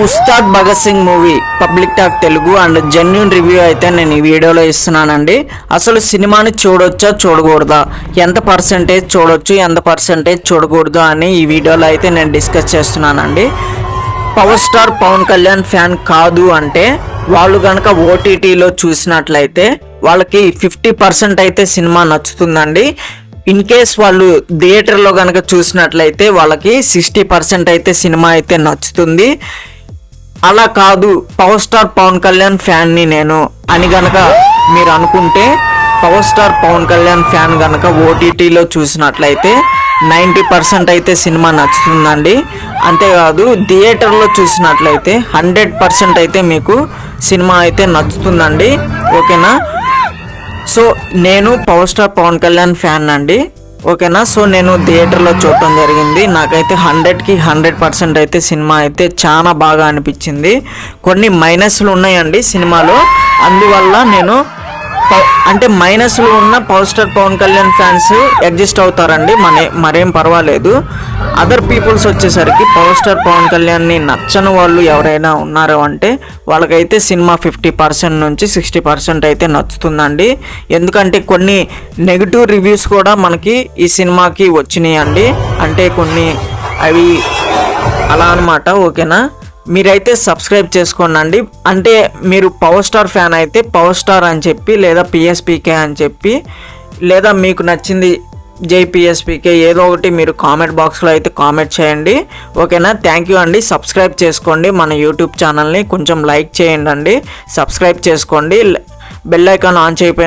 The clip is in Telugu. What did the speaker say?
Ustaad Bhagat Singh movie public talk Telugu and genuine review అయితే నేను ఈ వీడియోలో ఇస్తున్నానండి. అసలు సినిమాని చూడొచ్చా చూడకూడదా, ఎంత పర్సెంటేజ్ చూడొచ్చు ఎంత పర్సెంటేజ్ చూడకూడదు అని ఈ వీడియోలో అయితే నేను డిస్కస్ చేస్తున్నానండి. Power star Pawan Kalyan fan కాదు అంటే వాళ్ళు కనుక ఓటీటీలో చూసినట్లయితే వాళ్ళకి 50% అయితే సినిమా నచ్చుతుందండి. ఇన్ కేస్ వాళ్ళు థియేటర్లో కనుక చూసినట్లయితే వాళ్ళకి 60% అయితే సినిమా అయితే నచ్చుతుంది. అలా కాదు పవర్ స్టార్ పవన్ కళ్యాణ్ ఫ్యాన్ని నేను అని గనక మీరు అనుకుంటే power star Pawan Kalyan fan గనక ఓటీటీలో చూసినట్లయితే 90% అయితే సినిమా నచ్చుతుందండి. అంతేకాదు థియేటర్లో చూసినట్లయితే 100% అయితే మీకు సినిమా అయితే నచ్చుతుందండి. ఓకేనా? సో నేను power star Pawan Kalyan fan అండి. ఓకేనా? సో నేను థియేటర్లో చూడటం జరిగింది. నాకైతే 100కి 100% అయితే సినిమా అయితే చాలా బాగా అనిపించింది. కొన్ని మైనస్లు ఉన్నాయండి సినిమాలో, అందువల్ల నేను అంటే మైనస్లు ఉన్న power star Pawan Kalyan fans adjust అవుతారండి, మరేం పర్వాలేదు. అదర్ పీపుల్స్ వచ్చేసరికి పవర్ స్టార్ పవన్ కళ్యాణ్ని నచ్చని వాళ్ళు ఎవరైనా ఉన్నారు అంటే వాళ్ళకైతే సినిమా 50% నుంచి 60% అయితే నచ్చుతుందండి. ఎందుకంటే కొన్ని నెగిటివ్ రివ్యూస్ కూడా మనకి ఈ సినిమాకి వచ్చినాయండి. అంటే కొన్ని అవి అలా అనమాట. ఓకేనా? మీరైతే సబ్స్క్రైబ్ చేసుకోండి. అంటే మీరు పవర్ స్టార్ ఫ్యాన్ అయితే పవర్ స్టార్ అని చెప్పి, లేదా పిఎస్పీకే అని చెప్పి, లేదా మీకు నచ్చింది జై పిఎస్పీకే ఏదో ఒకటి మీరు కామెంట్ బాక్స్లో అయితే కామెంట్ చేయండి. ఓకేనా? థ్యాంక్ యూ అండి. సబ్స్క్రైబ్ చేసుకోండి మన యూట్యూబ్ ఛానల్ని, కొంచెం లైక్ చేయండి అండి, సబ్స్క్రైబ్ చేసుకోండి, బెల్ ఐకాన్ ఆన్ చేయకపోయినా